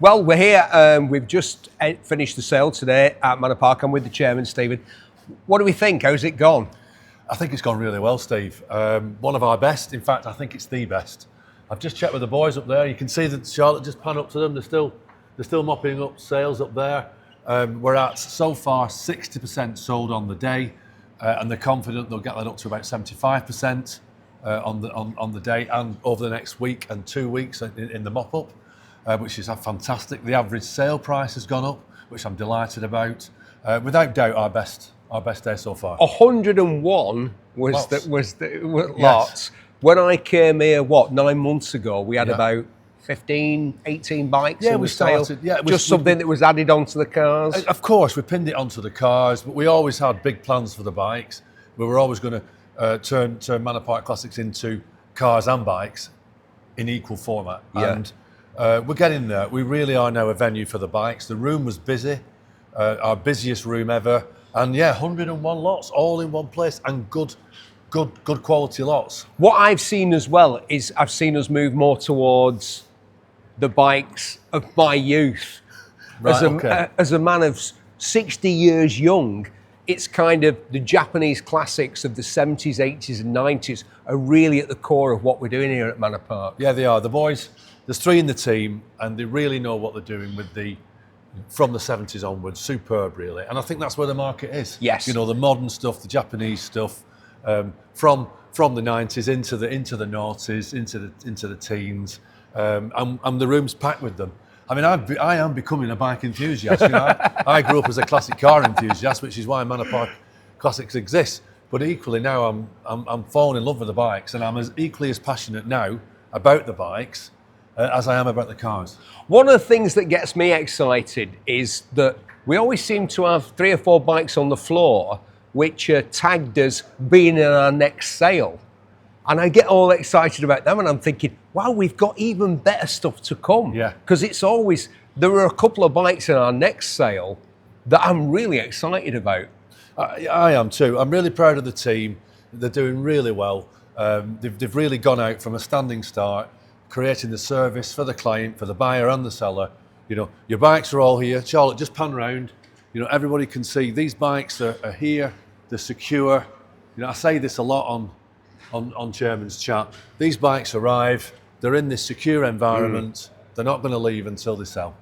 Well, we're here. We've just finished the sale today at Manor Park. I'm with the chairman, Stephen. What do we think? How's it gone? I think it's gone really well, Steve. One of our best. In fact, I think it's the best. I've just checked with the boys up there. You can see that Charlotte just pan up to them. They're still mopping up sales up there. We're at so far 60% sold on the day, and they're confident they'll get that up to about 75% on the day and over the next week and 2 weeks in the mop up. Which is fantastic. The average sale price has gone up, which I'm delighted about. Without doubt, our best day so far. 101 was the lots. When I came here, 9 months ago, we had about 15, 18 bikes. Yeah, we started. Yeah, just something that was added onto the cars. Of course, we pinned it onto the cars, but we always had big plans for the bikes. We were always going to turn Manor Park Classics into cars and bikes in equal format. Yeah. And we're getting there. We really are now a venue for the bikes. The room was busy, our busiest room ever. And 101 lots, all in one place, and good quality lots. What I've seen as well is I've seen us move more towards the bikes of my youth. Right, As a man of 60 years young, it's kind of the Japanese classics of the 70s, 80s and 90s are really at the core of what we're doing here at Manor Park. Yeah, they are. The boys, there's 3 in the team, and they really know what they're doing with from the 70s onwards. Superb, really. And I think that's where the market is. Yes. You know, the modern stuff, the Japanese stuff, from the 90s into the noughties, into the teens, and the room's packed with them. I mean, I am becoming a bike enthusiast. You know, I grew up as a classic car enthusiast, which is why Manor Park Classics exists. But equally now, I'm falling in love with the bikes, and I'm equally as passionate now about the bikes as I am about the cars. One of the things that gets me excited is that we always seem to have 3 or 4 bikes on the floor which are tagged as being in our next sale. And I get all excited about them, and I'm thinking, wow, we've got even better stuff to come. Yeah. Because there are a couple of bikes in our next sale that I'm really excited about. I am too. I'm really proud of the team. They're doing really well. They've really gone out from a standing start, creating the service for the client, for the buyer and the seller. You know, your bikes are all here. Charlotte, just pan round. You know, everybody can see these bikes are here. They're secure. You know, I say this a lot on Chairman's Chat. These bikes arrive. They're in this secure environment. They're not going to leave until they sell.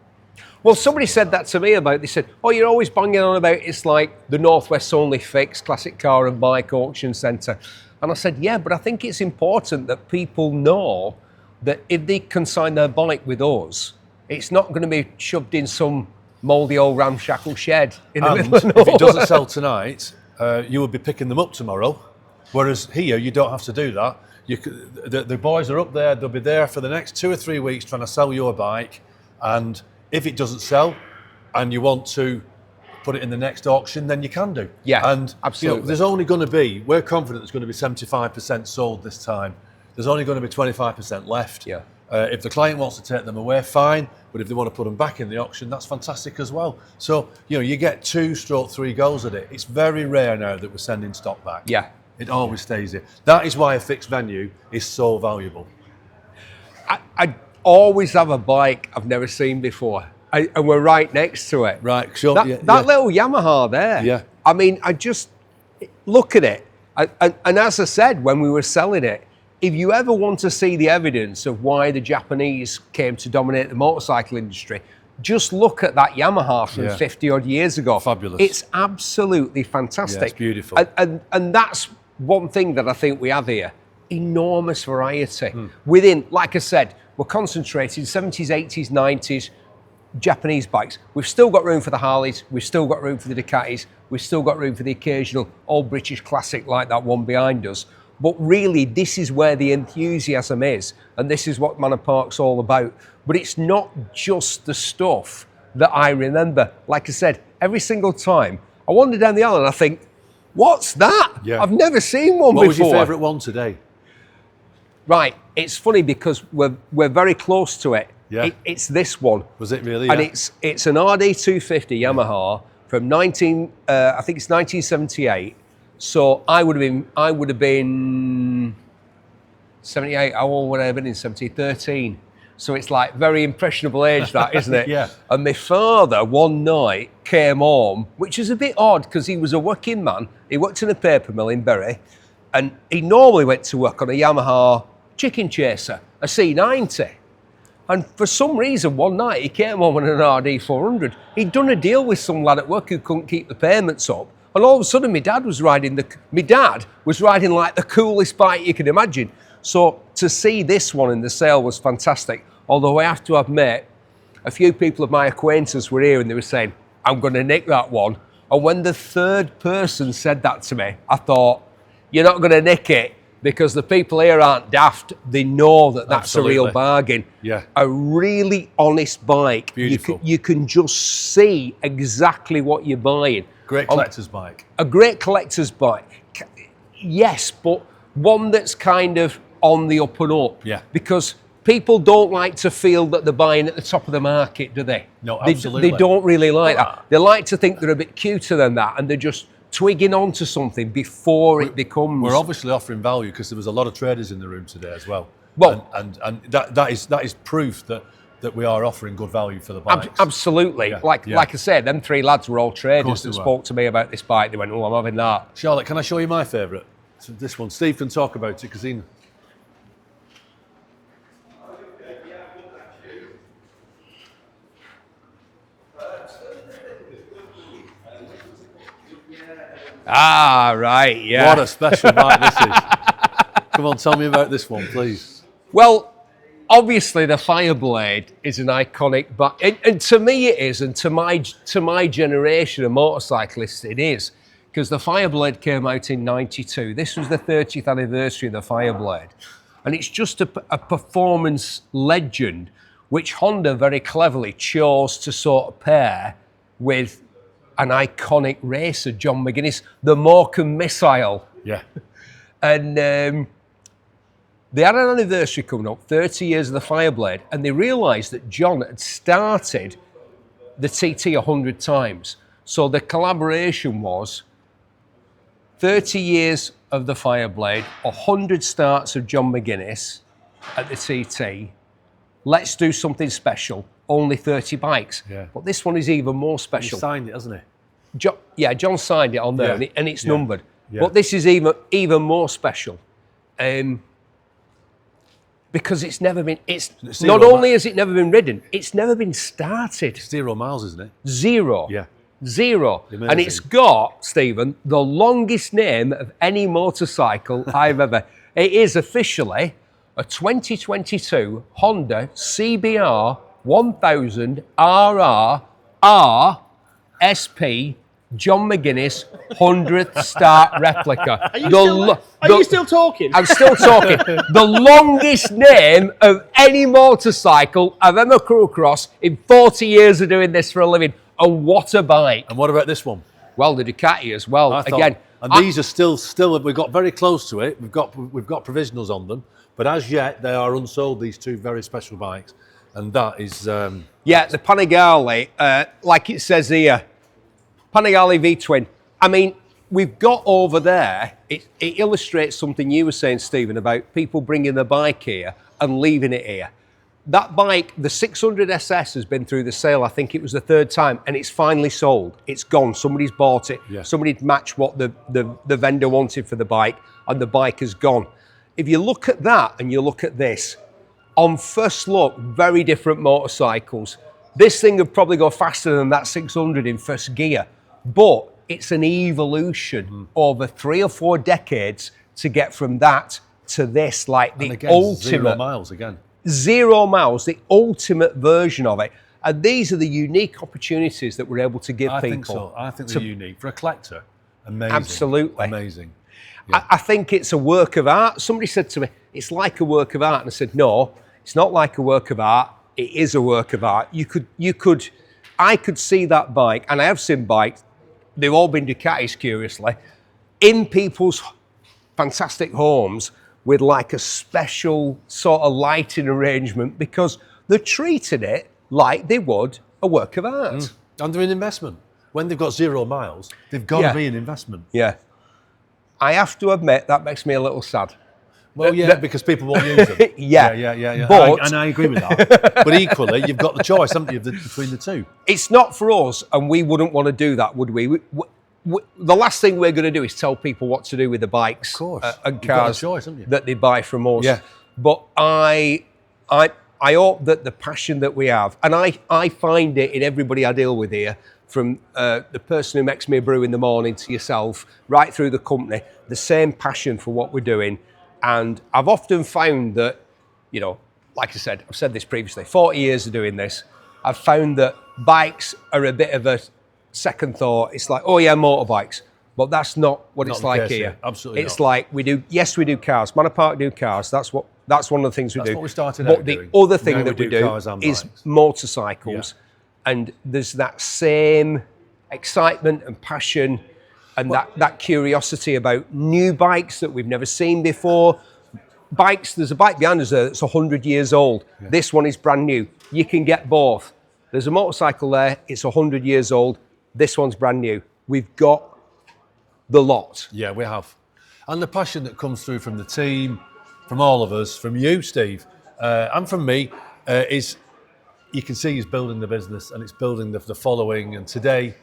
Well, somebody said that to me they said, oh, you're always banging on about it's like the Northwest Only Fix Classic Car and Bike Auction Centre. And I said, yeah, but I think it's important that people know that if they consign their bike with us, it's not going to be shoved in some mouldy old ramshackle shed in the middle of nowhere. If it doesn't sell tonight, you will be picking them up tomorrow. Whereas here, you don't have to do that. The boys are up there. They'll be there for the next 2 or 3 weeks trying to sell your bike. And if it doesn't sell and you want to put it in the next auction, then you can do. Yeah, and absolutely. You know, there's only going to be, we're confident there's going to be 75% sold this time. There's only going to be 25% left. Yeah. If the client wants to take them away, fine. But if they want to put them back in the auction, that's fantastic as well. So, you know, you get 2-3 goals at it. It's very rare now that we're sending stock back. Yeah. It always stays here. That is why a fixed venue is so valuable. I always have a bike I've never seen before. And we're right next to it. Right, sure. That little Yamaha there. Yeah. I mean, I just look at it. And as I said, when we were selling it, if you ever want to see the evidence of why the Japanese came to dominate the motorcycle industry, just look at that Yamaha from 50 odd years ago. Fabulous. It's absolutely fantastic. Yeah, it's beautiful. And that's one thing that I think we have here. Enormous variety. Within, like I said, we're concentrated 70s, 80s, 90s, Japanese bikes. We've still got room for the Harleys. We've still got room for the Ducatis. We've still got room for the occasional old British classic like that one behind us. But really, this is where the enthusiasm is, and this is what Manor Park's all about. But it's not just the stuff that I remember. Like I said, every single time I wander down the aisle and I think, what's that? Yeah. I've never seen one before. What was your favourite one today? Right, it's funny because we're very close to it. Yeah. It's this one. Was it really? And Yeah. it's an RD250 Yamaha from 1978. So I would have been 78. How old would I have been in 70? 13. So it's like very impressionable age, that, isn't it? Yeah. And my father one night came home, which is a bit odd because he was a working man. He worked in a paper mill in Bury, and he normally went to work on a Yamaha chicken chaser, a C90. And for some reason, one night he came home on an RD400. He'd done a deal with some lad at work who couldn't keep the payments up. And all of a sudden, my dad was riding like the coolest bike you could imagine. So to see this one in the sale was fantastic. Although I have to admit, a few people of my acquaintance were here and they were saying, I'm going to nick that one. And when the third person said that to me, I thought, you're not going to nick it because the people here aren't daft. They know that that's Absolutely. a real bargain. Yeah. A really honest bike. Beautiful. You can just see exactly what you're buying. Great collector's bike. A great collector's bike. Yes, but one that's kind of on the up and up. Yeah. Because people don't like to feel that they're buying at the top of the market, do they? No, absolutely. They don't really like that. They like to think they're a bit cuter than that, and they're just twigging onto something before it becomes. We're obviously offering value because there was a lot of traders in the room today as well. Well, and that is proof that we are offering good value for the bikes. Absolutely. Yeah, Like I said, them three lads were all traders that they were. spoke to me about this bike. They went, oh, I'm having that. Charlotte, can I show you my favourite? So this one. Steve can talk about it because he. Ah, right, yeah. What a special bike this is. Come on, tell me about this one, please. Well, obviously the Fireblade is an iconic bike, and to me it is, and to my generation of motorcyclists it is, because the Fireblade came out in '92. This was the 30th anniversary of the Fireblade, and it's just a performance legend, which Honda very cleverly chose to sort of pair with an iconic racer, John McGuinness, the Morecambe Missile. Yeah. And they had an anniversary coming up, 30 years of the Fireblade, and they realised that John had started the TT 100 times. So the collaboration was 30 years of the Fireblade, 100 starts of John McGuinness at the TT. Let's do something special. Only 30 bikes. Yeah. But this one is even more He special. signed it, hasn't he? John signed it on there, Yeah. and it's Yeah. numbered. Yeah. But this is even more special, because it's never been. It's Zero not only has it never been ridden, it's never been started. 0 miles, isn't it? Zero. Yeah. Zero. Amazing. And it's got, Stephen, the longest name of any motorcycle I've ever. It is officially a 2022 Honda CBR 1000 RR SP John McGuinness 100th start replica. Are you still talking? I'm still talking. The longest name of any motorcycle I've ever come across in 40 years of doing this for a living. And what a bike. And what about this one? Well, the Ducati as well. I thought- Again, and these are still. We got very close to it. We've got provisionals on them, but as yet they are unsold. These two very special bikes, and that is. yeah, the Panigale, like it says here, Panigale V-twin. I mean, we've got over there, it illustrates something you were saying, Stephen, about people bringing the bike here and leaving it here. That bike, the 600 SS, has been through the sale. I think it was the third time, and it's finally sold. It's gone. Somebody's bought it. Yeah. Somebody'd matched what the vendor wanted for the bike, and the bike has gone. If you look at that and you look at this, on first look, very different motorcycles. This thing would probably go faster than that 600 in first gear, but it's an evolution over 3 or 4 decades to get from that to this, like the and again, ultimate 0 miles again. 0 miles, the ultimate version of it. And these are the unique opportunities that we're able to give I people. think so. I think they're unique for a collector. Amazing. Absolutely. Amazing. I think it's a work of art. Somebody said to me, it's like a work of art. And I said, no, it's not like a work of art. It is a work of art. I could see that bike, and I have seen bikes, they've all been Ducatis, curiously, in people's fantastic homes with like a special sort of lighting arrangement because they're treating it like they would a work of art. And they're an investment. When they've got 0 miles, they've got Yeah. to be an investment. Yeah. I have to admit, that makes me a little sad. Well, yeah, because people won't use them. Yeah. But I agree with that. But equally, you've got the choice, haven't you, between the two? It's not for us, and we wouldn't want to do that, would we? The last thing we're going to do is tell people what to do with the bikes and cars that they buy from us. Yeah. But I hope that the passion that we have, and I find it in everybody I deal with here, from the person who makes me a brew in the morning to yourself, right through the company, the same passion for what we're doing. And I've often found that, you know, like I said, I've said this previously, 40 years of doing this, I've found that bikes are a bit of a second thought. It's like, oh yeah, motorbikes. But that's not what it's like here. Absolutely It's not. like we do cars. Manor Park do cars. That's one of the things we do. That's what we started But out the doing. other thing Now that we we do do cars and is bikes. motorcycles. And there's that same excitement and passion and that curiosity about new bikes that we've never seen before. Bikes, there's a bike behind us there that's 100 years old. Yeah. This one is brand new. You can get both. There's a motorcycle there, it's 100 years old. This one's brand new. We've got the lot. Yeah, we have. And the passion that comes through from the team, from all of us, from you, Steve, and from me, is you can see he's building the business and it's building the following. And today,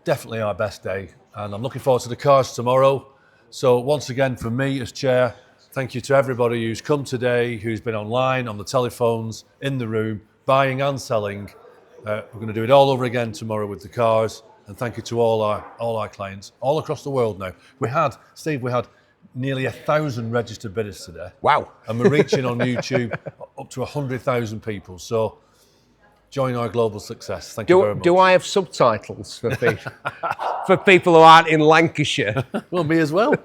definitely our best day. And I'm looking forward to the cars tomorrow. So once again, from me as chair, thank you to everybody who's come today, who's been online, on the telephones, in the room, buying and selling. We're going to do it all over again tomorrow with the cars. And thank you to all our clients all across the world now. We had nearly 1,000 registered bidders today. Wow. And we're reaching on YouTube up to 100,000 people. So join our global success. Thank you very much. Do I have subtitles for people, for people who aren't in Lancashire? Well, me as well.